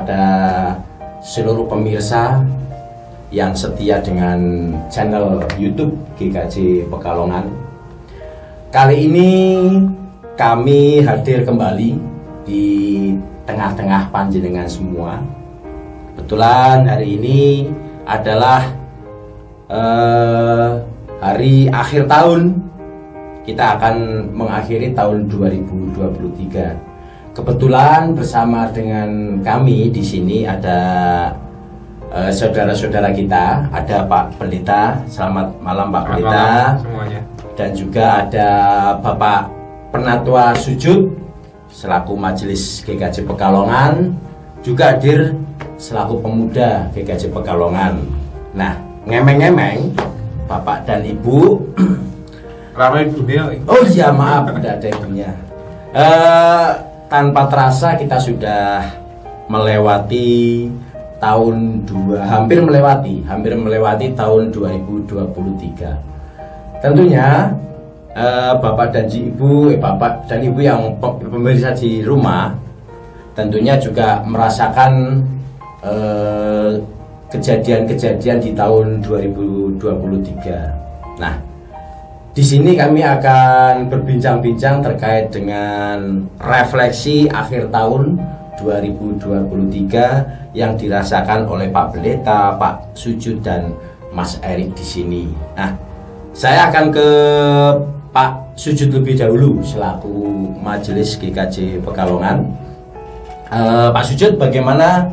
kepada seluruh pemirsa yang setia dengan channel YouTube GKJ Pekalongan. Kali ini kami hadir kembali di tengah-tengah panjenengan semua. Kebetulan hari ini adalah hari akhir tahun. Kita akan mengakhiri tahun 2023. Kebetulan bersama dengan kami di sini ada saudara-saudara kita, ada Pak Pendeta. Selamat malam Pak Pendeta. Semuanya. Dan juga ada Bapak Penatua Sujud selaku Majelis GKJ Pekalongan, juga hadir selaku pemuda GKJ Pekalongan. Nah, ngemeng-ngemeng Bapak dan Ibu. Ramai dunia. Oh iya, maaf tidak ada ibunya. Tanpa terasa kita sudah melewati hampir melewati tahun 2023. Tentunya Bapak dan Ibu yang pemirsa di rumah tentunya juga merasakan kejadian-kejadian di tahun 2023. Nah, di sini kami akan berbincang-bincang terkait dengan refleksi akhir tahun 2023 yang dirasakan oleh Pak Pendeta, Pak Sujud dan Mas Erik di sini. Nah, saya akan ke Pak Sujud lebih dahulu selaku Majelis GKJ Pekalongan. Pak Sujud, bagaimana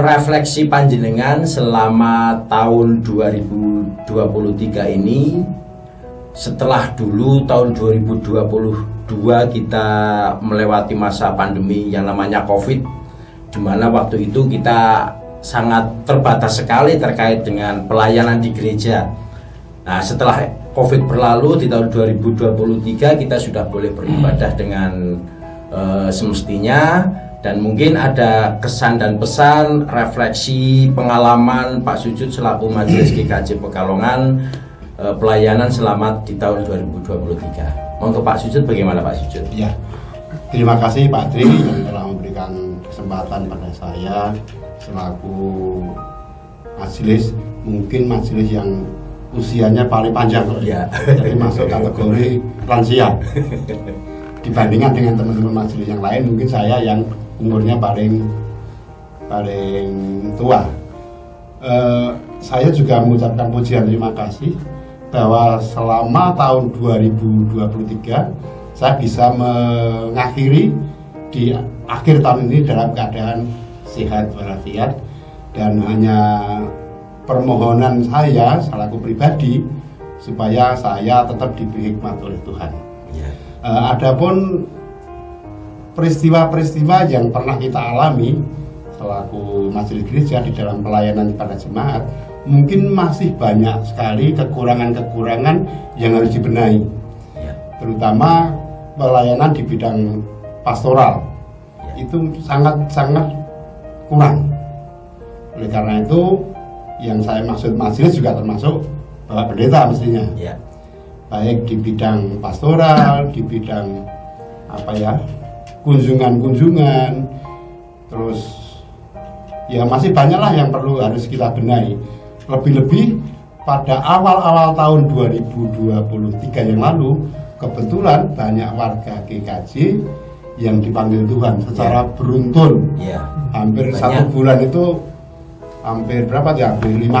refleksi panjenengan selama tahun 2023 ini? Setelah dulu tahun 2022 kita melewati masa pandemi yang namanya COVID, di mana waktu itu kita sangat terbatas sekali terkait dengan pelayanan di gereja. Nah, setelah COVID berlalu di tahun 2023 kita sudah boleh beribadah dengan semestinya, dan mungkin ada kesan dan pesan, refleksi, pengalaman Pak Sujud selaku Majelis GKJ Pekalongan pelayanan selamat di tahun 2023. Monggo Pak Sujud, bagaimana Pak Sujud? Ya, terima kasih Pak Tri yang telah memberikan kesempatan pada saya selaku majelis, mungkin majelis yang usianya paling panjang, ya. Jadi masuk kategori lansia. Dibandingkan dengan teman-teman majelis yang lain, mungkin saya yang umurnya paling tua. Saya juga mengucapkan pujian terima kasih bahwa selama tahun 2023 saya bisa mengakhiri di akhir tahun ini dalam keadaan sehat walafiat, dan hanya permohonan saya selaku pribadi supaya saya tetap diberi hikmat oleh Tuhan. Adapun peristiwa-peristiwa yang pernah kita alami selaku majelis gereja di dalam pelayanan kepada jemaat, mungkin masih banyak sekali kekurangan-kekurangan yang harus dibenahi, terutama pelayanan di bidang pastoral itu sangat-sangat kurang. Oleh karena itu, yang saya maksud majelis juga termasuk Bapak Pendeta mestinya, baik di bidang pastoral, di bidang kunjungan-kunjungan, terus ya masih banyaklah yang perlu harus kita benahi. Lebih-lebih pada awal-awal tahun 2023 yang lalu, kebetulan banyak warga GKJ yang dipanggil Tuhan secara beruntun. Hampir banyak. 1 bulan itu hampir 5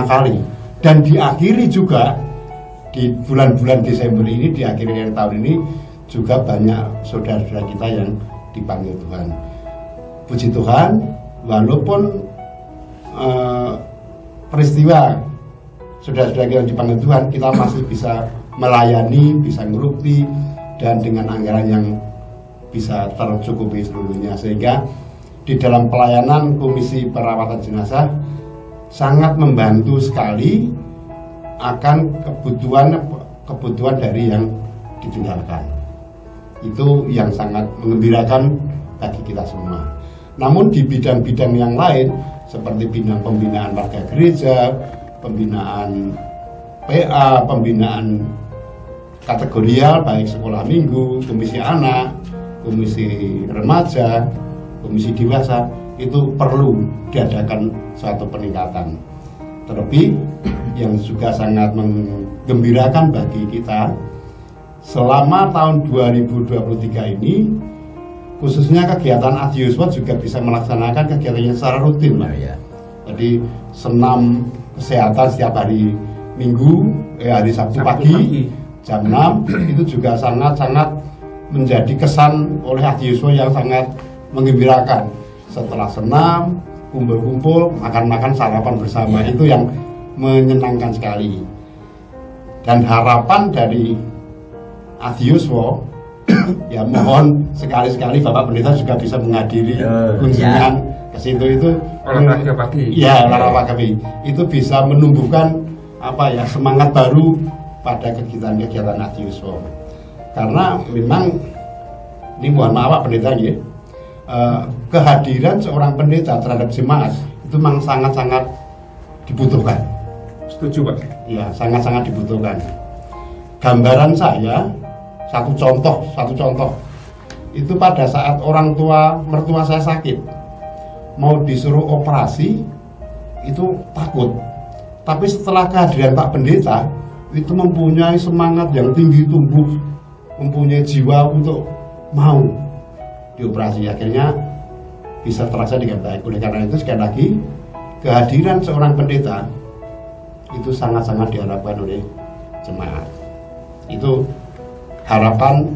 kali. Dan diakhiri juga di bulan-bulan Desember ini, di akhir tahun ini juga banyak saudara-saudara kita yang dipanggil Tuhan. Puji Tuhan, walaupun peristiwa saudara-saudara yang dipanggil Tuhan, kita masih bisa melayani, bisa ngerukti, dan dengan anggaran yang bisa tercukupi seluruhnya, sehingga di dalam pelayanan Komisi Perawatan Jenazah sangat membantu sekali akan kebutuhan dari yang ditinggalkan. Itu yang sangat menggembirakan bagi kita semua. Namun di bidang-bidang yang lain seperti bidang pembinaan warga gereja, pembinaan PA, pembinaan kategorial baik sekolah minggu, komisi anak, komisi remaja, komisi dewasa, itu perlu diadakan suatu peningkatan. Terlebih yang juga sangat menggembirakan bagi kita, selama tahun 2023 ini khususnya kegiatan Adiuswa juga bisa melaksanakan kegiatannya secara rutin, Pak. Ya. Jadi senam kesehatan setiap hari Minggu, hari Sabtu pagi jam 6 itu juga sangat-sangat menjadi kesan oleh Adiuswa yang sangat menggembirakan. Setelah senam, kumpul-kumpul, makan-makan, sarapan bersama, itu yang menyenangkan sekali. Dan harapan dari Adiuswa, ya mohon sekali-sekali Bapak Pendeta juga bisa menghadiri kunjungan ke situ itu. Olahraga pagi. Ya, olahraga pagi. Itu bisa menumbuhkan semangat baru pada kegiatan-kegiatan Adiuswa. Karena memang ini mohon maaf Pak Pendeta ya, kehadiran seorang pendeta terhadap jemaat itu memang sangat-sangat dibutuhkan. Setuju, Pak. Ya, sangat-sangat dibutuhkan. Gambaran saya, satu contoh itu pada saat mertua saya sakit, mau disuruh operasi itu takut. Tapi setelah kehadiran Pak Pendeta itu mempunyai semangat yang tinggi, tumbuh, mempunyai jiwa untuk mau dioperasi, akhirnya bisa terlaksana dengan baik. Oleh karena itu sekali lagi kehadiran seorang pendeta itu sangat-sangat diharapkan oleh jemaat. Itu harapan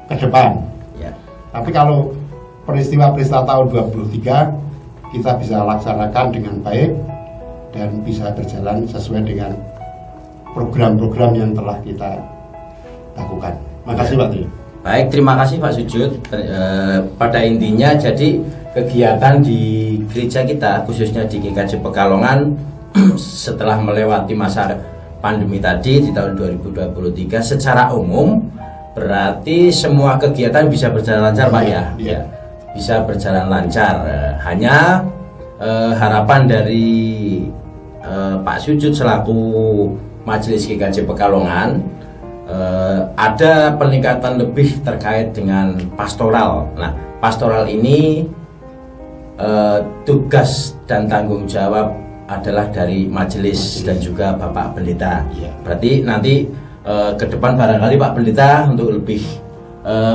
ke depan. Ya. Tapi kalau peristiwa-peristiwa tahun 2023 kita bisa laksanakan dengan baik dan bisa berjalan sesuai dengan program-program yang telah kita lakukan. Makasih Pak Tri. Baik, terima kasih Pak Sujud. Pada intinya jadi kegiatan di gereja kita khususnya di GKJ Pekalongan setelah melewati masa pandemi tadi di tahun 2023 secara umum berarti semua kegiatan bisa berjalan lancar Pak ya. Ya, bisa berjalan lancar. Hanya harapan dari Pak Sujud selaku Majelis GKJ Pekalongan ada peningkatan lebih terkait dengan pastoral. Nah, pastoral ini tugas dan tanggung jawab adalah dari majelis dan juga Bapak Pendeta. Berarti nanti ke depan barangkali Pak Pendeta untuk lebih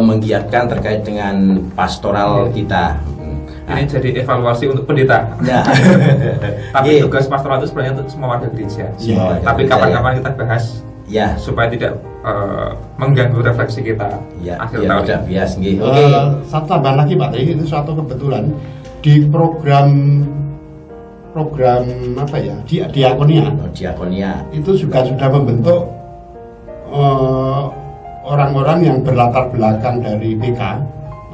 menggiatkan terkait dengan pastoral kita. Ini jadi evaluasi untuk pendeta. Ya. Tapi tugas pastoral itu sebenarnya untuk semua warga gereja. Tapi kapan-kapan kita bahas supaya tidak mengganggu refleksi kita akhir tahun. Udah bias, Satu tambahan lagi Pak, ini suatu kebetulan di program di Diakonia itu juga sudah membentuk orang-orang yang berlatar belakang dari PK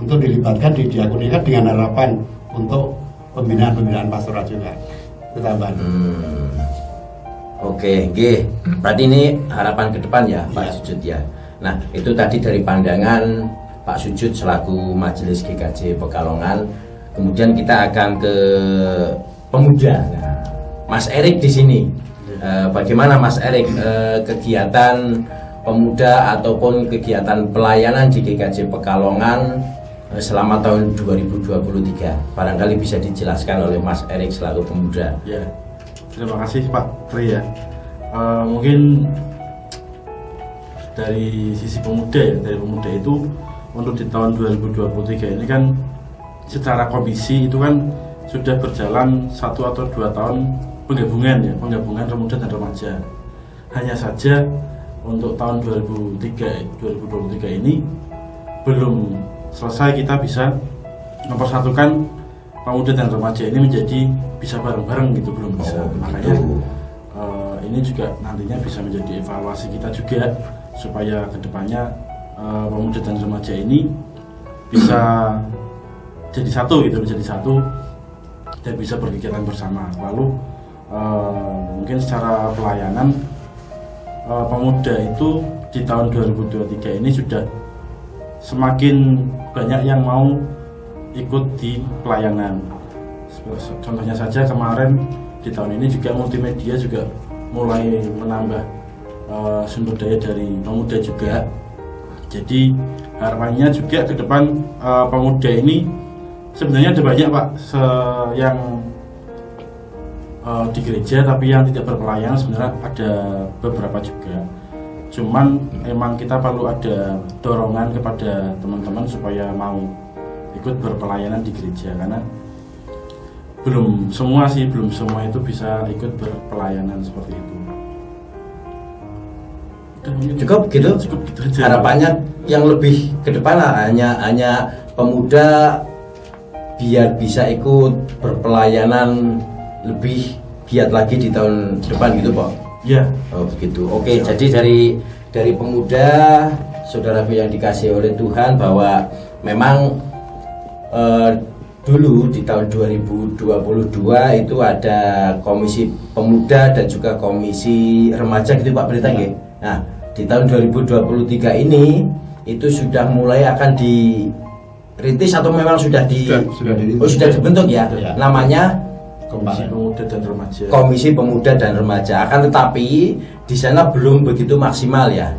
untuk dilibatkan di Diakonia dengan harapan untuk pembinaan pastoral juga. Tambahan. Oke. Berarti ini harapan ke depan ya Pak Sujud ya. Nah, itu tadi dari pandangan Pak Sujud selaku Majelis GKJ Pekalongan. Kemudian kita akan ke pemuda. Nah, Mas Erik di sini. Bagaimana Mas Erik kegiatan pemuda ataupun kegiatan pelayanan di GKJ Pekalongan selama tahun 2023? Barangkali bisa dijelaskan oleh Mas Erik selaku pemuda. Ya, terima kasih Pak Tri ya. Mungkin dari sisi pemuda ya, dari pemuda itu untuk di tahun 2023 ini kan secara komisi itu kan sudah berjalan 1 atau 2 tahun penggabungan pemuda dan remaja. Hanya saja untuk tahun 2023 ini belum selesai kita bisa mempersatukan pemuda dan remaja ini menjadi bisa bareng-bareng gitu, belum bisa. Makanya ini juga nantinya bisa menjadi evaluasi kita juga supaya kedepannya pemuda dan remaja ini bisa jadi satu dan bisa berkegiatan bersama. Lalu mungkin secara pelayanan pemuda itu di tahun 2023 ini sudah semakin banyak yang mau ikut di pelayanan. Contohnya saja kemarin di tahun ini juga multimedia juga mulai menambah sumber daya dari pemuda juga. Jadi harapannya juga ke depan pemuda ini Sebenarnya ada banyak Pak yang di gereja tapi yang tidak berpelayanan, sebenarnya ada beberapa juga. Cuman emang kita perlu ada dorongan kepada teman-teman supaya mau ikut berpelayanan di gereja, karena belum semua itu bisa ikut berpelayanan seperti itu. Cukup gitu aja. Harapannya yang lebih ke depan hanya pemuda biar bisa ikut berpelayanan lebih giat lagi di tahun depan gitu Pak. Ya. Oh begitu. Oke, jadi dari pemuda saudaraku yang dikasih oleh Tuhan, bahwa memang dulu di tahun 2022 itu ada komisi pemuda dan juga komisi remaja gitu Pak Pendeta nggih. Nah, di tahun 2023 ini itu sudah mulai akan dirintis atau memang sudah dibentuk ya? Namanya Komisi Pemuda dan Remaja. Komisi Pemuda dan Remaja. Akan tetapi di sana belum begitu maksimal ya.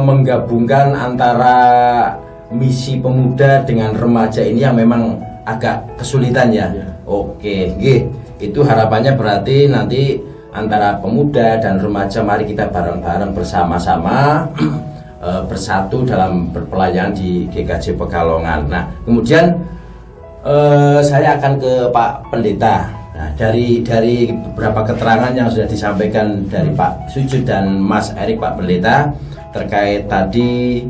Menggabungkan antara misi pemuda dengan remaja ini yang memang agak kesulitan ya. Oke, itu harapannya berarti nanti antara pemuda dan remaja mari kita bareng-bareng bersama-sama bersatu dalam berpelayanan di GKJ Pekalongan. Nah, kemudian saya akan ke Pak Pendeta. Nah, dari beberapa keterangan yang sudah disampaikan dari Pak Sujud dan Mas Erik, Pak Pendeta, terkait tadi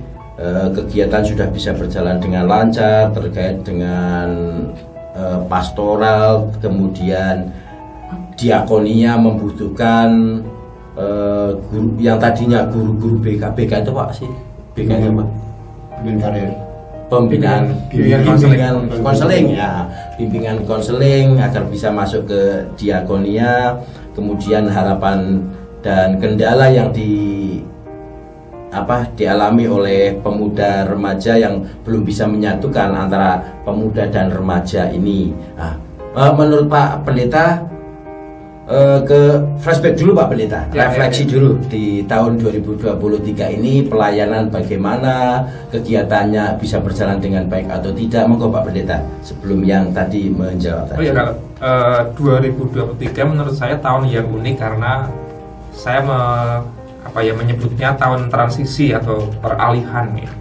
kegiatan sudah bisa berjalan dengan lancar, terkait dengan pastoral, kemudian diakonia membutuhkan guru yang tadinya guru-guru BK itu Pak sih BK-nya Pak, bimbingan konseling ya, bimbingan konseling agar bisa masuk ke diakonia. Kemudian harapan dan kendala yang dialami oleh pemuda remaja yang belum bisa menyatukan antara pemuda dan remaja ini. Nah, menurut Pak Pendeta, ke flashback dulu Pak Pendeta, refleksi dulu di tahun 2023 ini pelayanan bagaimana, kegiatannya bisa berjalan dengan baik atau tidak. Monggo Pak Pendeta sebelum yang tadi menjawab tadi. Oh ya, kalau 2023 menurut saya tahun yang unik karena saya menyebutnya tahun transisi atau peralihan ya,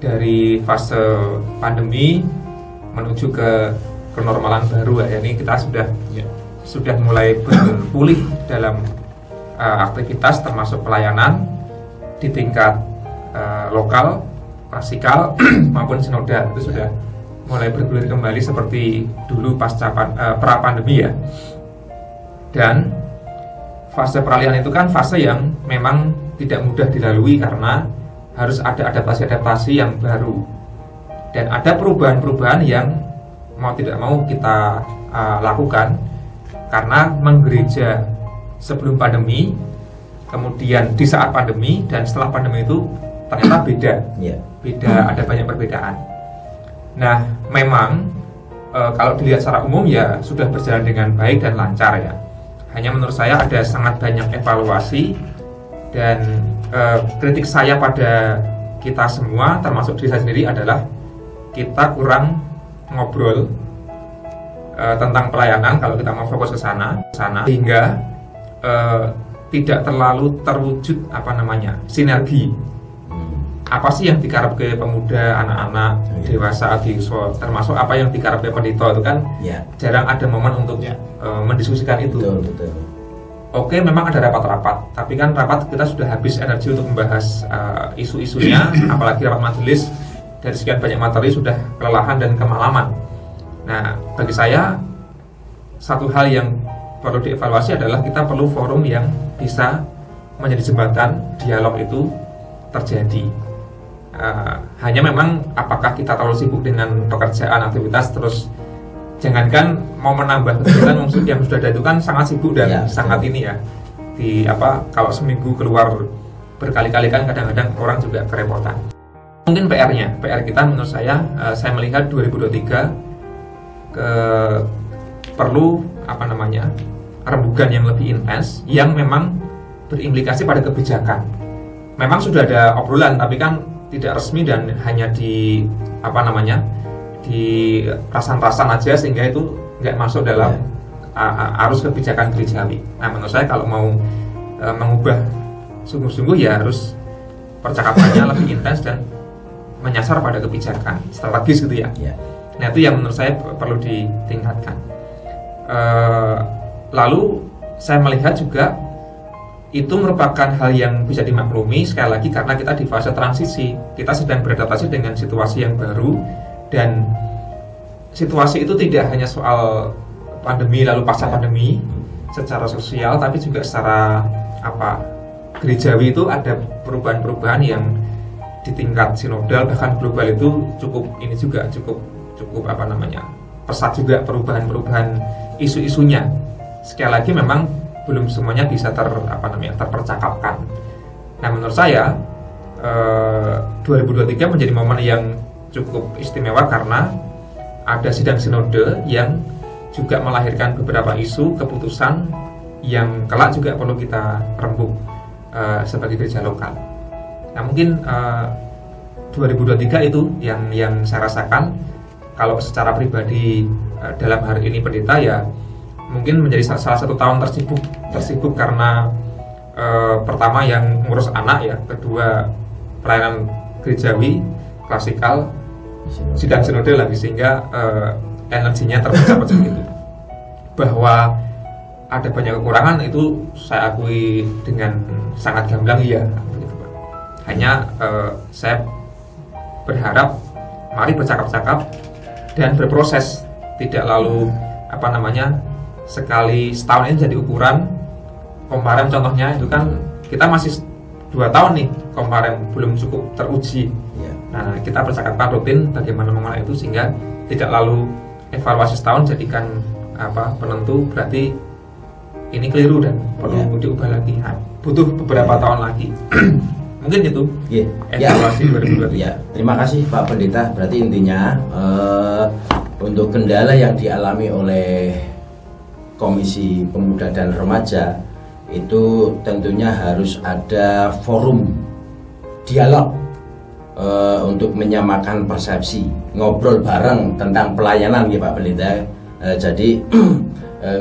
dari fase pandemi menuju ke kenormalan baru ya. Ini kita sudah mulai berpulih dalam aktivitas termasuk pelayanan di tingkat lokal, klasikal maupun sinodal. Itu sudah mulai bergulir kembali seperti dulu pasca pra pandemi ya. Dan fase peralihan itu kan fase yang memang tidak mudah dilalui karena harus ada adaptasi-adaptasi yang baru dan ada perubahan-perubahan yang mau tidak mau kita lakukan karena menggereja sebelum pandemi, kemudian di saat pandemi dan setelah pandemi itu ternyata beda, ada banyak perbedaan. Nah, memang kalau dilihat secara umum ya sudah berjalan dengan baik dan lancar ya. Hanya menurut saya ada sangat banyak evaluasi dan kritik saya pada kita semua termasuk diri saya sendiri adalah kita kurang ngobrol tentang pelayanan kalau kita mau fokus ke sana sehingga tidak terlalu terwujud sinergi. Apa sih yang digarap ke pemuda, anak-anak, dewasa, adikso, termasuk apa yang digarap ke pendeta itu kan jarang ada momen untuk mendiskusikan itu. Betul. Oke, memang ada rapat-rapat, tapi kan rapat kita sudah habis energi untuk membahas isu-isunya, apalagi rapat majelis dari sekian banyak materi sudah kelelahan dan kemalaman. Nah, bagi saya satu hal yang perlu dievaluasi adalah kita perlu forum yang bisa menjadi jembatan dialog itu terjadi. Hanya memang apakah kita terlalu sibuk dengan pekerjaan, aktivitas, terus jangankan mau menambah kegiatan yang sudah ada itu kan sangat sibuk dan sangat ini ya. Kalau seminggu keluar berkali-kali kan kadang-kadang orang juga kerepotan. Mungkin PR kita menurut saya melihat 2023 perlu rembugan yang lebih intens yang memang berimplikasi pada kebijakan. Memang sudah ada obrolan tapi kan tidak resmi dan hanya di rasan-rasan aja sehingga itu nggak masuk dalam arus kebijakan gerejawi. Nah, menurut saya kalau mau mengubah sungguh-sungguh ya harus percakapannya lebih intens dan menyasar pada kebijakan strategis gitu ya. Nah, itu yang menurut saya perlu ditingkatkan. Lalu saya melihat juga itu merupakan hal yang bisa dimaklumi sekali lagi karena kita di fase transisi, kita sedang beradaptasi dengan situasi yang baru, dan situasi itu tidak hanya soal pandemi lalu pasca pandemi secara sosial, tapi juga secara gerejawi itu ada perubahan-perubahan yang di tingkat sinodal bahkan global itu cukup pesat juga perubahan-perubahan isu-isunya. Sekali lagi memang belum semuanya bisa terpercakapkan. Nah, menurut saya 2023 menjadi momen yang cukup istimewa karena ada sidang sinode yang juga melahirkan beberapa isu keputusan yang kelak juga perlu kita rembuk sebagai gereja lokal. Nah, mungkin 2023 itu yang saya rasakan. Kalau secara pribadi dalam hari ini pendeta ya mungkin menjadi salah satu tahun tersibuk karena pertama yang ngurus anak ya, kedua pelayanan gerejawi klasikal, sidang sinode lagi, sehingga energinya terpecah-pecah gitu. Bahwa ada banyak kekurangan itu saya akui dengan sangat gamblang ya, begitu Pak. Hanya saya berharap mari bercakap-cakap dan berproses, tidak lalu sekali setahun ini jadi ukuran. Komparem contohnya itu kan kita masih 2 tahun nih, Komparem belum cukup teruji. Nah, kita percakapan rutin bagaimana mengenai itu sehingga tidak lalu evaluasi setahun jadikan penentu, berarti ini keliru dan perlu diubah lagi. Nah, butuh beberapa tahun lagi. Mungkin itu evaluasi 2023. Terima kasih Pak Pendeta. Berarti intinya untuk kendala yang dialami oleh Komisi Pemuda dan Remaja itu tentunya harus ada forum dialog untuk menyamakan persepsi, ngobrol bareng tentang pelayanan ya Pak Pendeta. Jadi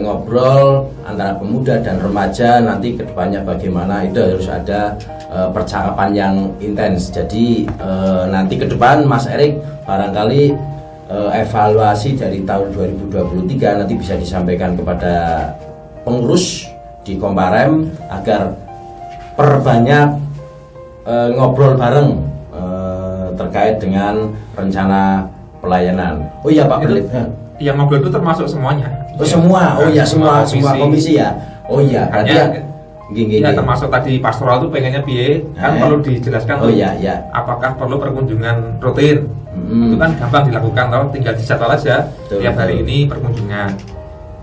ngobrol antara pemuda dan remaja, nanti kedepannya bagaimana itu harus ada percakapan yang intens. Jadi nanti ke depan Mas Erik barangkali evaluasi dari tahun 2023 nanti bisa disampaikan kepada pengurus di Komparem agar perbanyak ngobrol bareng terkait dengan rencana pelayanan. Oh iya Pak Pendeta. Yang ngobrol itu termasuk semuanya. Oh semua, semua komisi ya. Oh iya, berarti ya termasuk tadi pastoral itu pengennya piye, kan perlu dijelaskan. Oh iya. Apakah perlu perkunjungan rutin? Itu kan gampang dilakukan, tinggal dijadwal aja. Tiap hari ini perkunjungan.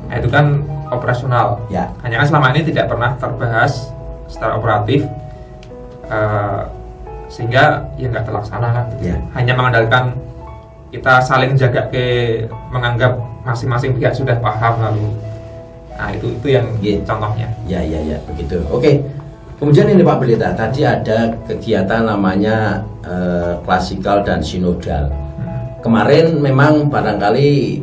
Nah, itu kan operasional. Ya. Hanya kan selama ini tidak pernah terbahas secara operatif, sehingga ya nggak terlaksana kan. Ya. Hanya mengandalkan kita saling jaga menganggap masing-masing pihak sudah paham lalu. Nah, itu yang contohnya. Ya, begitu. Oke. Kemudian ini Pak Pendeta, tadi ada kegiatan namanya klasikal dan sinodal. Kemarin memang barangkali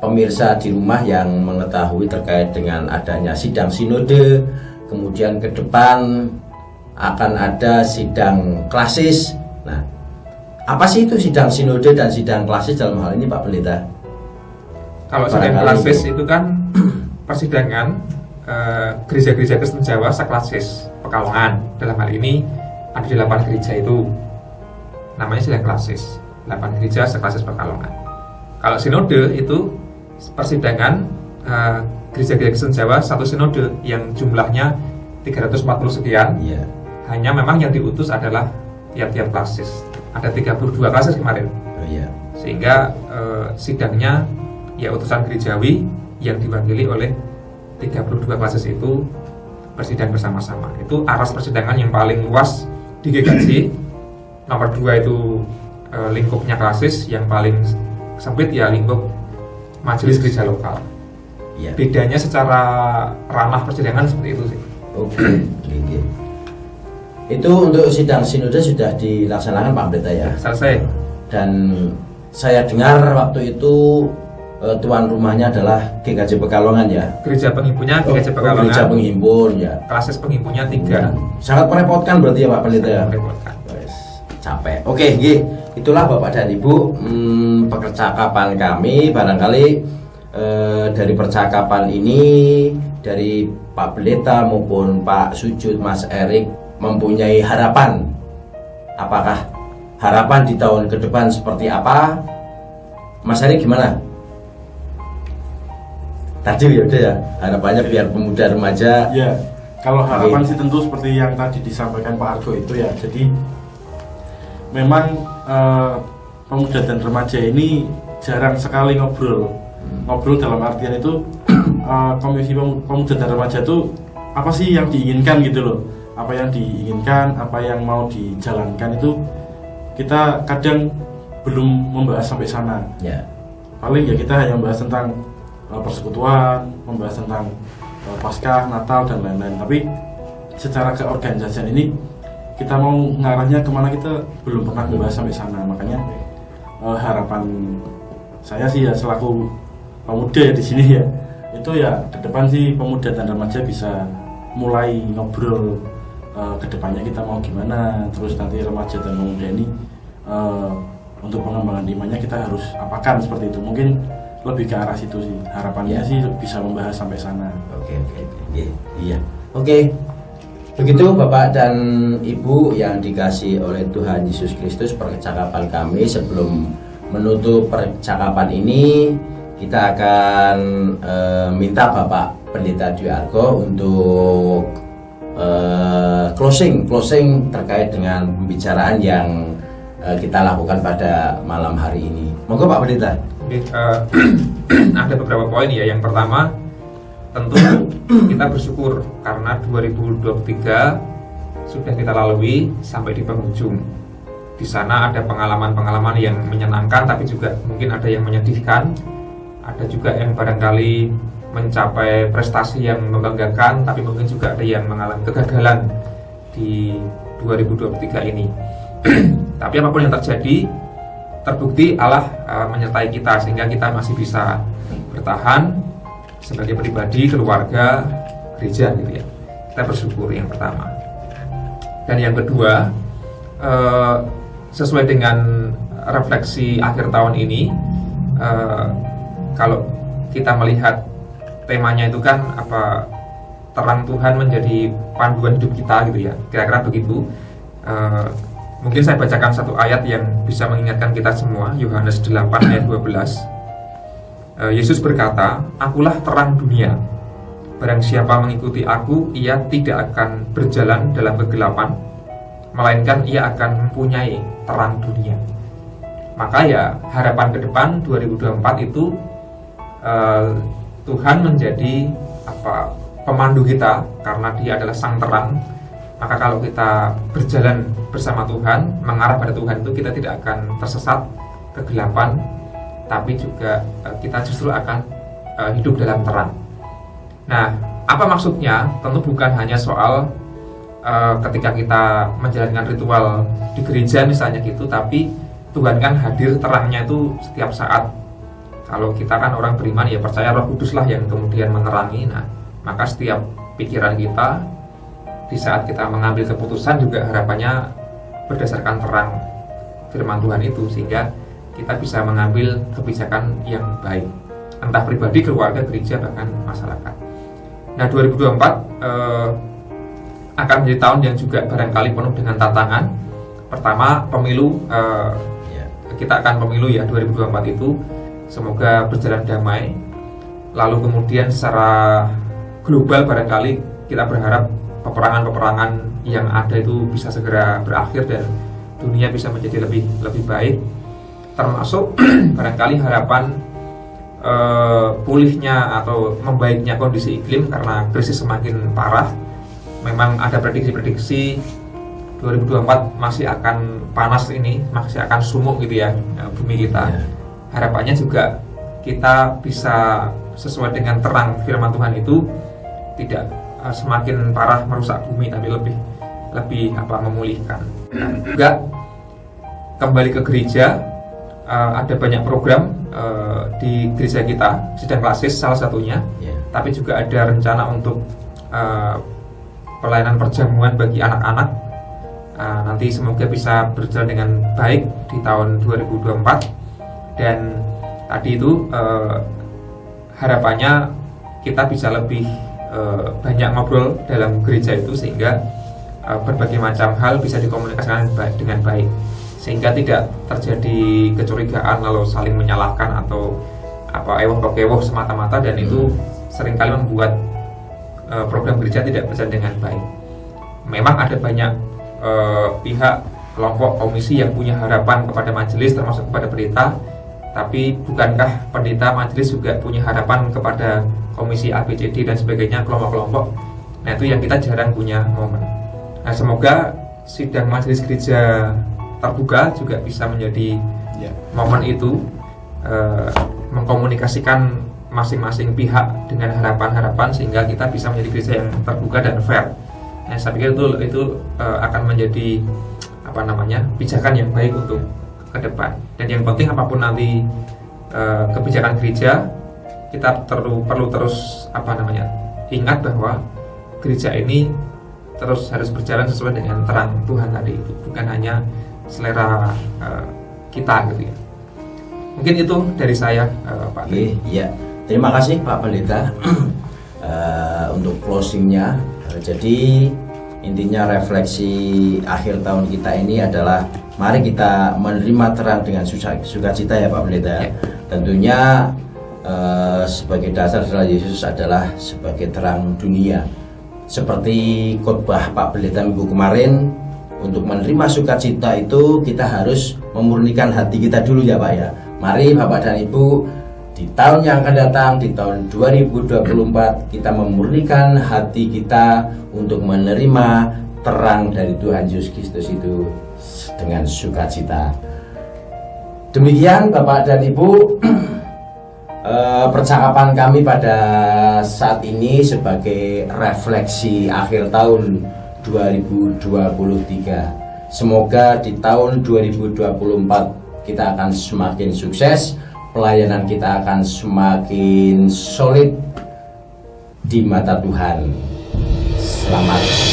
pemirsa di rumah yang mengetahui terkait dengan adanya sidang sinode, kemudian ke depan akan ada sidang klasis. Nah, apa sih itu sidang sinode dan sidang klasis dalam hal ini Pak Pendeta? Kalau sidang klasis itu kan persidangan gereja-gereja Kristen Jawa seklasis Pekalongan. Dalam hal ini ada 8 gereja itu namanya sidang klasis, 8 gereja seklasis Pekalongan. Kalau sinode itu persidangan gereja-gereja Kristen Jawa satu sinode yang jumlahnya 340 sekian. Hanya memang yang diutus adalah tiap-tiap klasis. Ada 32 klasis kemarin. Sehingga sidangnya ya utusan gerejawi yang diwakili oleh 32 klasis itu bersidang bersama-sama. Itu aras persidangan yang paling luas di GKJ. Nomor 2 itu lingkupnya klasis, yang paling sempit ya lingkup majelis gereja lokal. Bedanya secara ranah persidangan seperti itu sih. Oke. Itu untuk sidang sinode sudah dilaksanakan Pak Pendeta ya? Selesai. Dan saya dengar waktu itu tuan rumahnya adalah GKJ Pekalongan ya. Gereja penghimpunnya GKJ Pekalongan. Gereja penghimpun ya. Klasis penghimpunnya 3. Sangat merepotkan berarti ya Pak Pendeta ya. Merepotkan. Wes, capek. Oke, nggih. Itulah Bapak dan Ibu percakapan kami. Barangkali dari percakapan ini dari Pak Pendeta maupun Pak Sujud, Mas Erik mempunyai harapan. Apakah harapan di tahun ke depan seperti apa? Mas Erik gimana? Tadi ya udah ya, harapannya biar pemuda remaja. Ya, kalau harapan sih tentu seperti yang tadi disampaikan Pak Argo itu ya. Jadi memang pemuda dan remaja ini jarang sekali ngobrol. Ngobrol dalam artian itu Komisi Pemuda dan Remaja itu apa sih yang diinginkan gitu loh. Apa yang diinginkan, apa yang mau dijalankan itu kita kadang belum membahas sampai sana. Ya. Paling ya kita hanya membahas tentang persekutuan, membahas tentang Paskah, Natal dan lain-lain. Tapi secara keorganisasian ini kita mau ngarahnya kemana kita belum pernah membahas sampai sana. Makanya harapan saya sih ya selaku pemuda ya di sini ya, itu ya ke depan sih pemuda dan remaja bisa mulai ngobrol ke depannya kita mau gimana. Terus nanti remaja dan pemuda ini untuk pengembangan imannya kita harus apakan seperti itu. Mungkin lebih ke arah situ sih harapannya sih bisa membahas sampai sana. Oke. Iya. Oke. Begitu Bapak dan Ibu yang dikasih oleh Tuhan Yesus Kristus, percakapan kami. Sebelum menutup percakapan ini, kita akan minta Bapak Pendeta Dwi Argo untuk closing terkait dengan pembicaraan yang kita lakukan pada malam hari ini. Monggo Pak Pendeta. Ada beberapa poin ya. Yang pertama, tentu kita bersyukur karena 2023 sudah kita lalui sampai di penghujung. Di sana ada pengalaman-pengalaman yang menyenangkan, tapi juga mungkin ada yang menyedihkan. Ada juga yang barangkali mencapai prestasi yang membanggakan, tapi mungkin juga ada yang mengalami kegagalan di 2023 ini. Tapi apapun yang terjadi, terbukti Allah menyertai kita sehingga kita masih bisa bertahan sebagai pribadi, keluarga, gereja gitu ya. Kita bersyukur yang pertama. Dan yang kedua, sesuai dengan refleksi akhir tahun ini, kalau kita melihat temanya itu kan apa, terang Tuhan menjadi panduan hidup kita gitu ya, kira-kira begitu. Mungkin saya bacakan satu ayat yang bisa mengingatkan kita semua, Yohanes 8 ayat 12. Yesus berkata, "Akulah terang dunia. Barang siapa mengikuti aku, ia tidak akan berjalan dalam kegelapan, melainkan ia akan mempunyai terang dunia." Maka ya harapan ke depan 2024 itu Tuhan menjadi pemandu kita karena Dia adalah sang terang. Maka kalau kita berjalan bersama Tuhan, mengarah pada Tuhan itu, kita tidak akan tersesat kegelapan, tapi juga kita justru akan hidup dalam terang. Nah, apa maksudnya? Tentu bukan hanya soal ketika kita menjalankan ritual di gereja misalnya gitu, tapi Tuhan kan hadir terangnya itu setiap saat. Kalau kita kan orang beriman ya percaya Roh Kudus lah yang kemudian menerangi. Nah, maka setiap pikiran kita di saat kita mengambil keputusan juga harapannya berdasarkan terang firman Tuhan itu, sehingga kita bisa mengambil kebijakan yang baik, entah pribadi, keluarga, gereja, bahkan masyarakat. Nah, 2024 akan menjadi tahun yang juga barangkali penuh dengan tantangan. Pertama, pemilu, kita akan pemilu ya 2024 itu, semoga berjalan damai. Lalu kemudian secara global barangkali kita berharap peperangan-peperangan yang ada itu bisa segera berakhir dan dunia bisa menjadi lebih baik. Termasuk barangkali harapan pulihnya atau membaiknya kondisi iklim karena krisis semakin parah. Memang ada prediksi-prediksi 2024 masih akan panas ini, masih akan sumuk gitu ya bumi kita. Harapannya juga kita bisa sesuai dengan terang firman Tuhan itu tidak semakin parah merusak bumi, tapi lebih memulihkan. Juga kembali ke gereja ada banyak program di gereja kita, sidang klasis salah satunya, Ya. tapi juga ada rencana untuk pelayanan perjamuan bagi anak-anak. Nanti semoga bisa berjalan dengan baik di tahun 2024. Dan tadi itu harapannya kita bisa lebih banyak ngobrol dalam gereja itu, sehingga berbagai macam hal bisa dikomunikasikan dengan baik, sehingga tidak terjadi kecurigaan lalu saling menyalahkan atau ewoh-ewoh semata-mata, dan itu seringkali membuat program gereja tidak berjalan dengan baik. Memang ada banyak pihak, kelompok, komisi yang punya harapan kepada majelis, termasuk kepada pendeta. Tapi bukankah pendeta majelis juga punya harapan kepada komisi ABCD dan sebagainya, kelompok-kelompok? Nah, itu yang kita jarang punya momen. Nah, semoga sidang majelis gereja terbuka juga bisa menjadi momen itu, mengkomunikasikan masing-masing pihak dengan harapan-harapan, sehingga kita bisa menjadi gereja yang terbuka dan fair. Nah, saya pikir itu akan menjadi pijakan yang baik untuk ke depan. Dan yang penting apapun nanti kebijakan gereja, kita perlu terus ingat bahwa gereja ini terus harus berjalan sesuai dengan terang Tuhan tadi itu, bukan hanya selera kita gitu ya. Mungkin itu dari saya, Pak. Oke, ya. Terima kasih Pak Pendeta untuk closingnya. Jadi intinya refleksi akhir tahun kita ini adalah mari kita menerima terang dengan sukacita ya Pak Pendeta. Ya. Tentunya sebagai dasar adalah Yesus adalah sebagai terang dunia. Seperti khotbah Pak Pendeta minggu kemarin, untuk menerima sukacita itu kita harus memurnikan hati kita dulu ya Pak ya. Mari Bapak dan Ibu, di tahun yang akan datang, di tahun 2024, kita memurnikan hati kita untuk menerima terang dari Tuhan Yesus Kristus itu dengan sukacita. Demikian Bapak dan Ibu, percakapan kami pada saat ini sebagai refleksi akhir tahun 2023. Semoga di tahun 2024 kita akan semakin sukses, pelayanan kita akan semakin solid di mata Tuhan. Selamat